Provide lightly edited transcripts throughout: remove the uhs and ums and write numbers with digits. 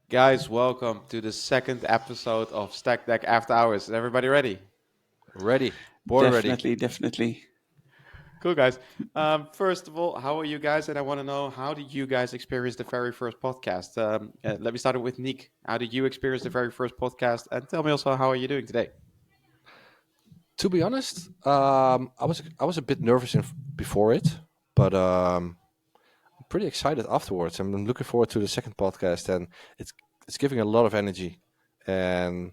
Guys, welcome to the second episode of Stackdeck After Hours. Is everybody ready? Ready. Born ready. Definitely. Cool, guys. First of all, how are you guys? And I want to know, how did you guys experience the very first podcast? Let me start with Nick. How did you experience the very first podcast? And tell me also, how are you doing today? To be honest, I was a bit nervous before it, but I'm pretty excited afterwards. I'm looking forward to the second podcast, and it's giving a lot of energy, and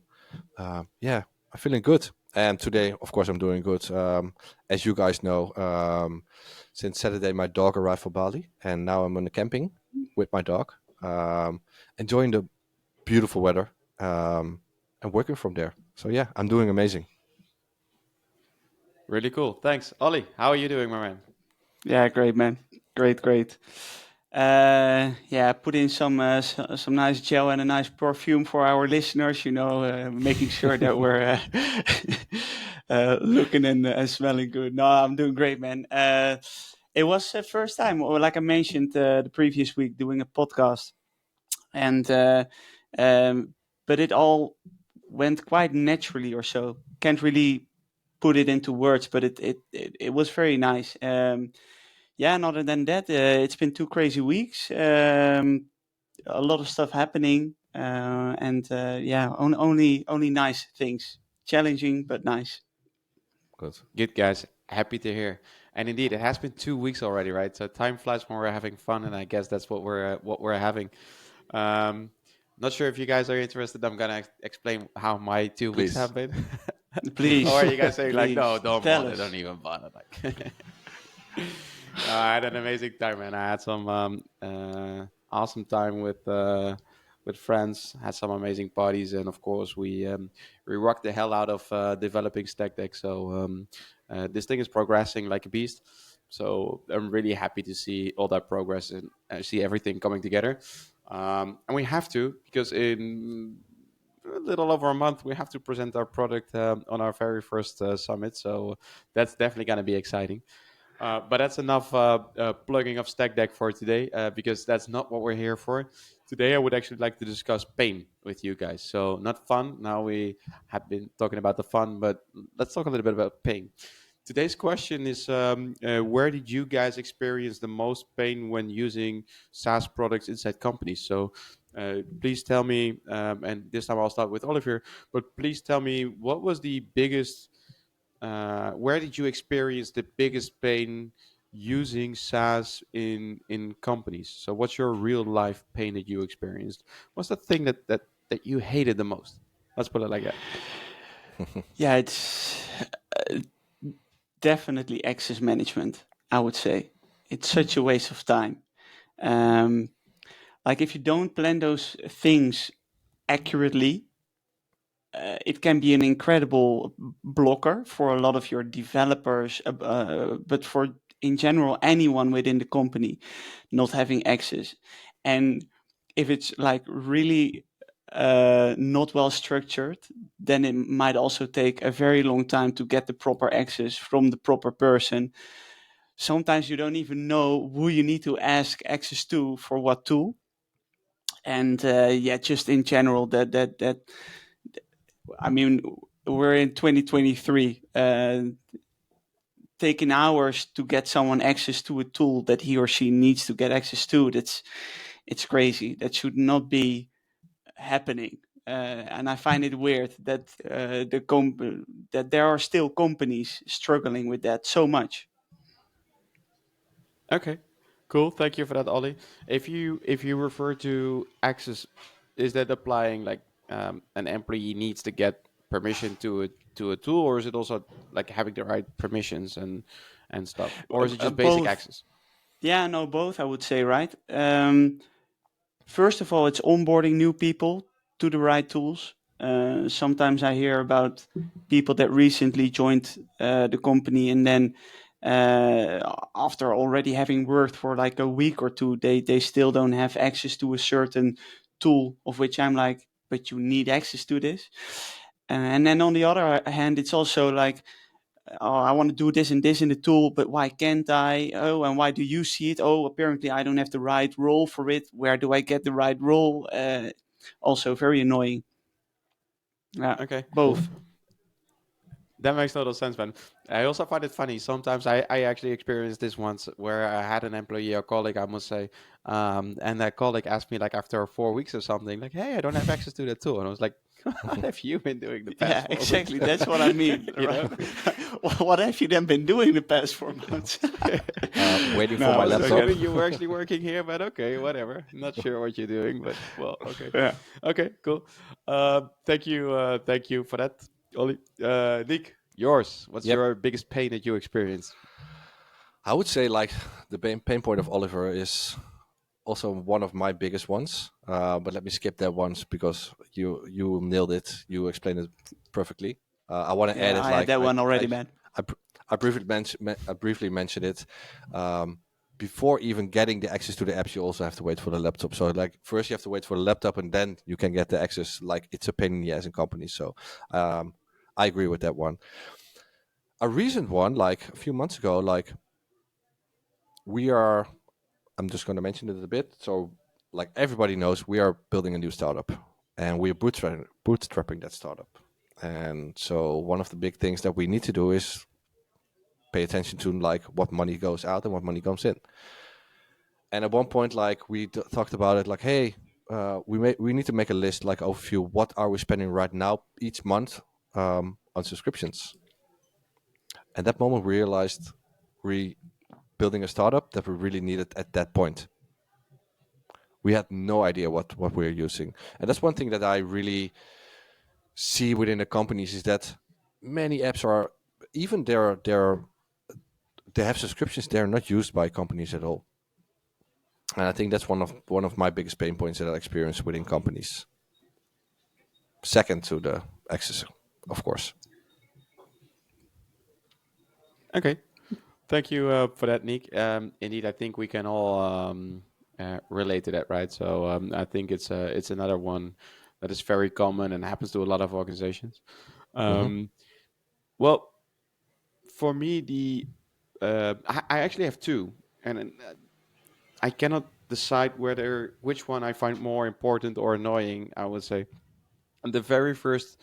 yeah, I'm feeling good. And today, of course, I'm doing good. As you guys know, since Saturday, my dog arrived from Bali, and now I'm on the camping with my dog, enjoying the beautiful weather, and working from there. So yeah, I'm doing amazing. Really cool. Thanks. Ollie, how are you doing, my man? Yeah, great, man. Great. Put in some nice gel and a nice perfume for our listeners. Making sure that we're looking and smelling good. No, I'm doing great, man. It was the first time, or like I mentioned the previous week, doing a podcast, and but it all went quite naturally, or so. Can't really put it into words, but it was very nice. And other than that, it's been 2 crazy weeks. A lot of stuff happening, only nice things. Challenging but nice. Good. Good, guys. Happy to hear. And indeed, it has been 2 weeks already, right? So time flies when we're having fun, and I guess that's what we're having. Um, Not sure if you guys are interested. I'm gonna explain how my 2 weeks Please. have been. Or Please, are you guys saying like, no, please don't tell bother, don't us. even bother? Like, I had an amazing time, man. I had some awesome time with friends. Had some amazing parties, and of course, we rocked the hell out of developing Stack Deck. So this thing is progressing like a beast. So I'm really happy to see all that progress and see everything coming together. And we have to, because in a little over a month we have to present our product on our very first summit. So that's definitely going to be exciting. But that's enough plugging of Stack Deck for today, because that's not what we're here for. Today, I would actually like to discuss pain with you guys. So, not fun. Now we have been talking about the fun, but let's talk a little bit about pain. Today's question is, where did you guys experience the most pain when using SaaS products inside companies? So, please tell me, and this time I'll start with Oliver, but please tell me, what was the biggest where did you experience the biggest pain using SaaS in companies? So, what's your real life pain that you experienced? What's the thing that you hated the most? Let's put it like that. Yeah, it's definitely access management. I would say it's such a waste of time. Um, like if you don't plan those things accurately, it can be an incredible blocker for a lot of your developers, but for in general anyone within the company not having access. And if it's like really not well structured, then it might also take a very long time to get the proper access from the proper person. Sometimes you don't even know who you need to ask access to for what tool. And just in general, that I mean, we're in 2023. Taking hours to get someone access to a tool that he or she needs to get access to, it's crazy. That should not be happening. And I find it weird that that there are still companies struggling with that so much. Okay, cool. Thank you for that, Ollie. If you refer to access, is that applying like an employee needs to get permission to a tool, or is it also like having the right permissions and stuff, or is it just basic Both. access? Yeah, no, both. I would say, right. First of all, it's onboarding new people to the right tools. Sometimes I hear about people that recently joined the company, and then after already having worked for like a week or two, they still don't have access to a certain tool, of which I'm like, but you need access to this. And then on the other hand, it's also like, oh, I want to do this in the tool, but why can't I? Oh, and why do you see it? Oh, apparently I don't have the right role for it. Where do I get the right role? Also very annoying. Yeah, Okay, both. that makes total sense, man. I also find it funny. Sometimes I actually experienced this once where I had an employee or colleague, I must say, and that colleague asked me like after 4 weeks or something, like, "Hey, I don't have access to that tool," and I was like, "What have you been doing the past Yeah, 4 weeks?" exactly. That's what I mean. You Right? know? What have you then been doing the past 4 months? Waiting for I my No, was so laptop. good. assuming you were actually working here, but okay, whatever. Not sure what you're doing, but well, okay, Yeah. okay, cool. Thank you for that, Ollie. Nick, yours. What's Yep. your biggest pain that you experienced? I would say like the pain point of Oliver is also one of my biggest ones. But let me skip that once because you nailed it. You explained it perfectly. I want to add Yeah, it I had like that one already, man. I, br- I briefly mentioned it. Um, Before even getting the access to the apps, you also have to wait for the laptop. So like first you have to wait for the laptop and then you can get the access. Like it's a pain in the ass in companies. So I agree with that one. A recent one, like a few months ago, like we are I'm just going to mention it a bit. So, like everybody knows, we are building a new startup, and we're bootstrapping that startup. And so, one of the big things that we need to do is pay attention to like what money goes out and what money comes in. And at one point, like we talked about it, like, hey, we need to make a list, like overview, what are we spending right now each month on subscriptions. And that moment, we realized we building a startup that we really needed at that point. We had no idea what we were using, and that's one thing that I really see within the companies is that many apps are even they have subscriptions, they're not used by companies at all. And I think that's one of my biggest pain points that I experience within companies, second to the access, of course. Okay, thank you for that, Nick. Indeed, I think we can all relate to that, right? So I think it's another one that is very common and happens to a lot of organizations. Hmm. Um, well, for me, I actually have two, and I cannot decide whether which one I find more important or annoying. I would say, and the very first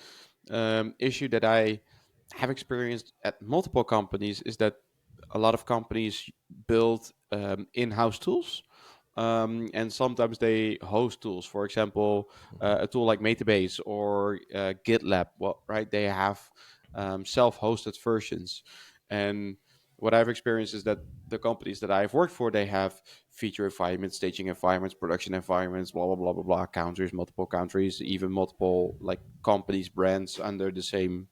issue that I have experienced at multiple companies is that a lot of companies build in-house tools, and sometimes they host tools. For example, a tool like Metabase or GitLab. Well, right, they have self-hosted versions, and what I've experienced is that the companies that I've worked for, they have feature environments, staging environments, production environments, blah blah blah blah blah, countries, multiple countries, even multiple like companies, brands under the same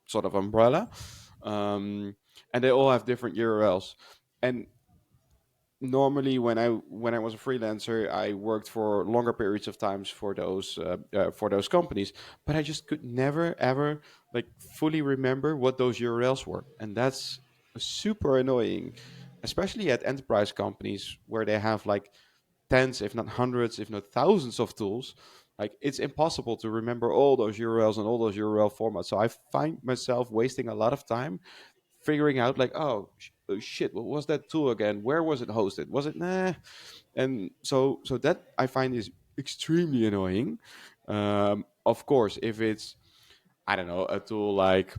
sort of umbrella, um, and they all have different URLs. And normally, when I was a freelancer, I worked for longer periods of times for those companies, but I just could never ever like fully remember what those URLs were, and that's super annoying, especially at enterprise companies where they have like tens, if not hundreds, if not thousands of tools. Like it's impossible to remember all those URLs and all those URL formats. So I find myself wasting a lot of time figuring out like, oh shit, what was that tool again? Where was it hosted? Was it nah? And so that I find is extremely annoying. Of course, if it's, I don't know, a tool like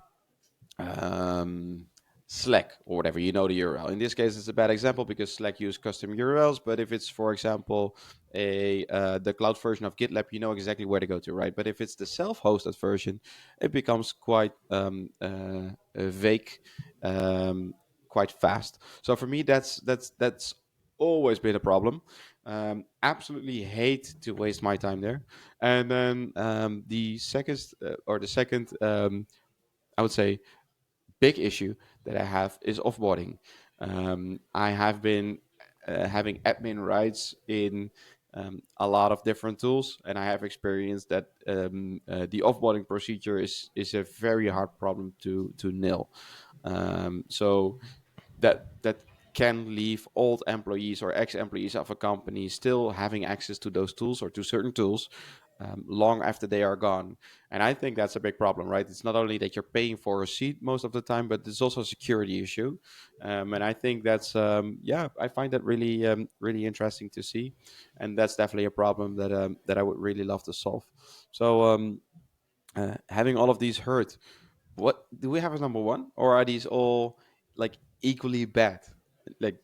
um, Slack or whatever, you know the URL. In this case, it's a bad example because Slack use custom URLs. But if it's, for example, a the cloud version of GitLab, you know exactly where to go to, right? But if it's the self-hosted version, it becomes quite vague, um, quite fast. So for me, that's always been a problem. Absolutely hate to waste my time there. And then the second, I would say big issue that I have is offboarding. I have been having admin rights in a lot of different tools, and I have experienced that the offboarding procedure is a very hard problem to nail. So that can leave old employees or ex-employees of a company still having access to those tools or to certain tools, long after they are gone. And I think that's a big problem, right? It's not only that you're paying for a seat most of the time, but it's also a security issue. And I think that's, yeah, I find that really, really interesting to see. And that's definitely a problem that I would really love to solve. So, having all of these heard, what do we have as number one, or are these all like equally bad? Like,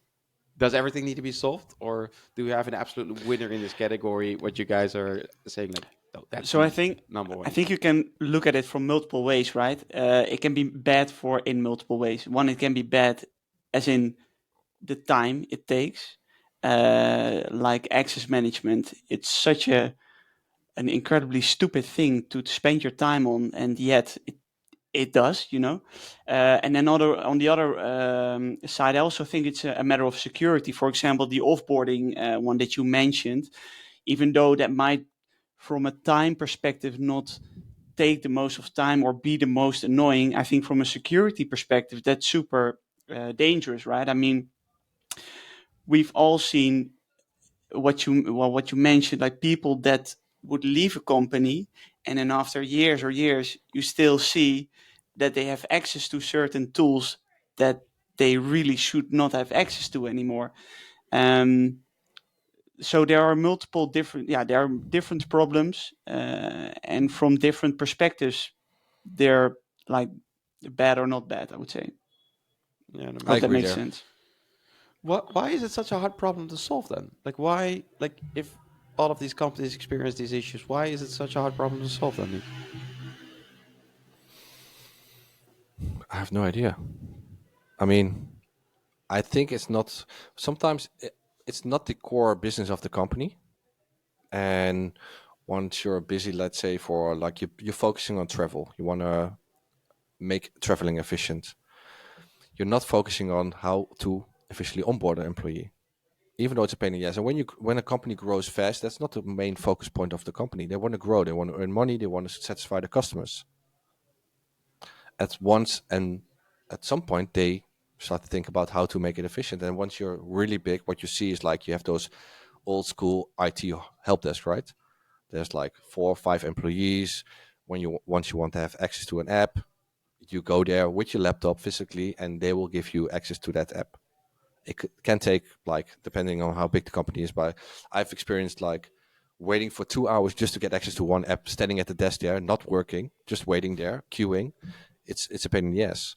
does everything need to be solved, or do we have an absolute winner in this category? What you guys are saying, like, oh, that's So I the think number I one. think you can look at it from multiple ways, right? It can be bad for in multiple ways. One, it can be bad as in the time it takes, like access management. It's such an incredibly stupid thing to spend your time on, and yet it does, you know. And then on the other side, I also think it's a matter of security. For example, the offboarding one that you mentioned, even though that might, from a time perspective, not take the most of time or be the most annoying, I think from a security perspective, that's super dangerous, right? I mean, we've all seen what you mentioned, like people that would leave a company, and then after years or years, you still see that they have access to certain tools that they really should not have access to anymore. Um, so there are multiple different, yeah, there are different problems, and from different perspectives, they're like bad or not bad, I would say. Yeah, that I Hope makes that agree sense. makes there. sense. Why is it such a hard problem to solve then? Like, why? Like, if all of these companies experience these issues, why is it such a hard problem to solve then, Nick? I have no idea. I mean, I think it's not. Sometimes it's not the core business of the company, and once you're busy, let's say for like you're focusing on travel, you want to make traveling efficient. You're not focusing on how to efficiently onboard an employee, even though it's a pain in the ass. And when a company grows fast, that's not the main focus point of the company. They want to grow, they want to earn money, they want to satisfy the customers. At once and at some point they start to think about how to make it efficient. And once you're really big, what you see is like you have those old school IT help desk, right? There's like 4 or 5 employees. Once you want to have access to an app, you go there with your laptop physically, and they will give you access to that app. Can take like depending on how big the company is, but I've experienced like waiting for 2 hours just to get access to one app, standing at the desk there, not working, just waiting there, queuing. It's a pain in the ass.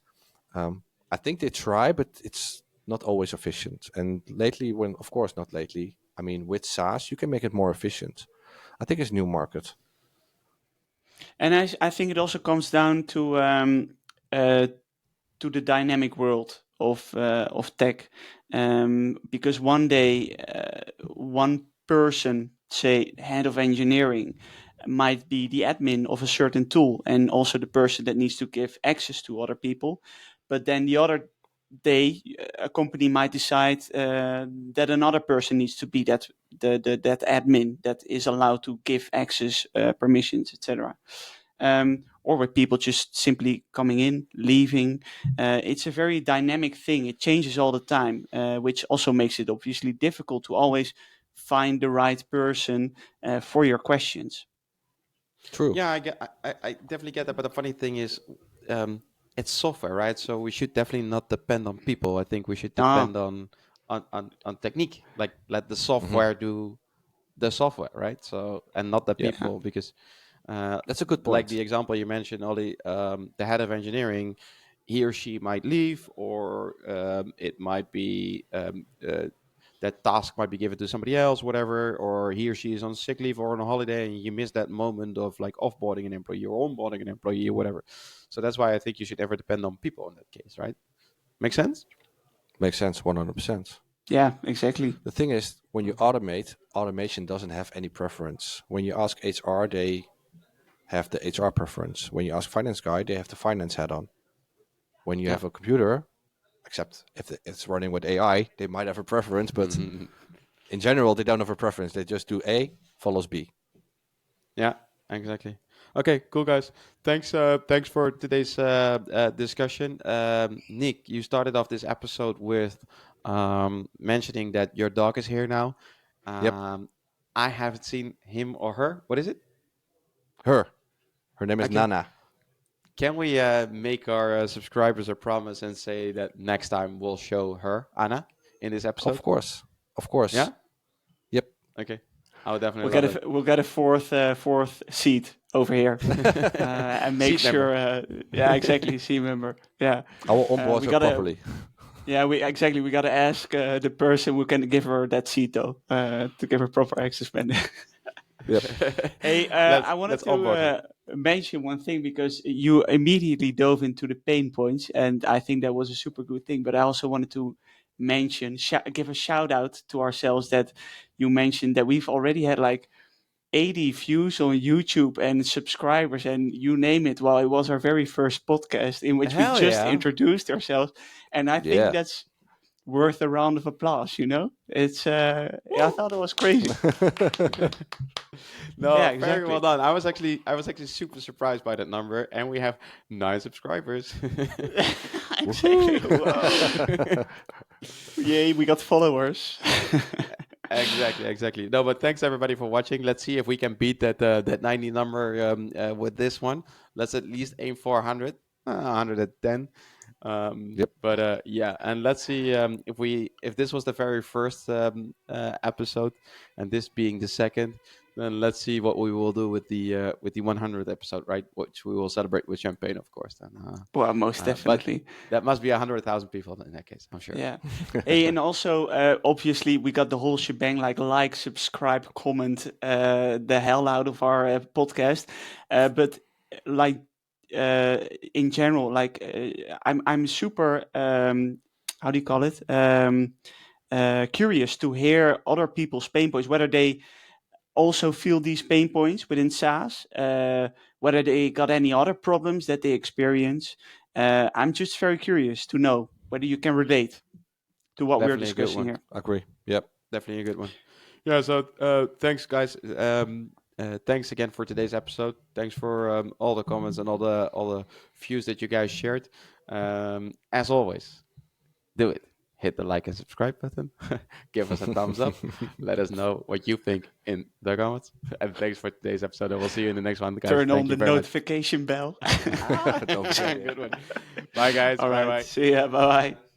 I think they try, but it's not always efficient. And lately, when of course not lately, I mean with SaaS, you can make it more efficient. I think it's new market. And I think it also comes down uh, to the dynamic world of tech, because one day one person, say head of engineering, might be the admin of a certain tool and also the person that needs to give access to other people, but then the other day a company might decide that another person needs to be that admin that is allowed to give access, permissions, etc. Or with people just simply coming in, leaving. It's a very dynamic thing. It changes all the time, which also makes it obviously difficult to always find the right person for your questions. True. Yeah, I definitely get that. But the funny thing is, it's software, right? So we should definitely not depend on people. I think we should Ah, depend on technique. Like, let the Hmm. software do the software, right? So, and not the Yeah, yeah. people, because uh, that's a good like point. the example you mentioned, Ollie, the head of engineering, he or she might leave, or it might be that task might be given to somebody else, whatever, or he or she is on sick leave or on a holiday, and you miss that moment of like offboarding an employee or onboarding an employee or whatever. So that's why I think you should never depend on people in that case, right? Make sense? Makes sense, 100%. Yeah, exactly. The thing is, when you automate, automation doesn't have any preference. When you ask HR, they have the HR preference. When you ask finance guy, they have the finance hat on. When you Yeah. have a computer, except if it's running with AI, they might have a preference, but in general, they don't have a preference. They just do A follows B. Yeah, exactly. Okay, cool guys. Thanks for today's discussion. Nick, you started off this episode with mentioning that your dog is here now. Yep. Um, I haven't seen him or her. What is it? Her name is Okay. Nana. Can we make our subscribers a promise and say that next time we'll show her, Anna, in this episode? Of course. Yeah? Yep. Okay. I would definitely We'll love get we'll get a fourth seat over here, and make Seat member. sure. Yeah, exactly. Seat member. Yeah. I will onboard we her gotta- properly. Yeah, we got to ask the person who can give her that seat though, to give her proper access, man. Yep. Hey, I wanted let's onboard her. to mention one thing because you immediately dove into the pain points, and I think that was a super good thing. But I also wanted to mention, give a shout out to ourselves that you mentioned that we've already had like 80 views on YouTube and subscribers and you name it. Well, it was our very first podcast in which Hell we just yeah. introduced ourselves, and I think Yeah. that's worth a round of applause. You know, it's I thought it was crazy. No, Yeah, very exactly. well done. I was actually super surprised by that number, and we have 9 subscribers. Exactly. Whoa. Yay, we got followers. Exactly. No, but thanks everybody for watching. Let's see if we can beat that 90 number with this one. Let's at least aim for 100, 110. Yep. But yeah, and let's see if this was the very first episode, and this being the second, then let's see what we will do with the 100th episode, right? Which we will celebrate with champagne, of course. Then Well, most but definitely. that must be 100,000 people in that case, I'm sure. Yeah. Hey, and also, obviously, we got the whole shebang, like, subscribe, comment, the hell out of our podcast. But like, in general, like, I'm super, how do you call it? Curious to hear other people's pain points, whether they also feel these pain points within SaaS, whether they got any other problems that they experience. I'm just very curious to know whether you can relate to what we're Definitely a good discussing one. here. Agree. Yep. Definitely a good one. Yeah, so thanks guys. Thanks again for today's episode. Thanks for all the comments and all the views that you guys shared. As always, do it. Hit the like and subscribe button. Give us a thumbs up. Let us know what you think in the comments. And thanks for today's episode. And we'll see you in the next one, guys. Turn Thank on you the very much. notification bell. Don't forget. Good one. Bye, guys. All Bye right. bye. See ya. Bye bye.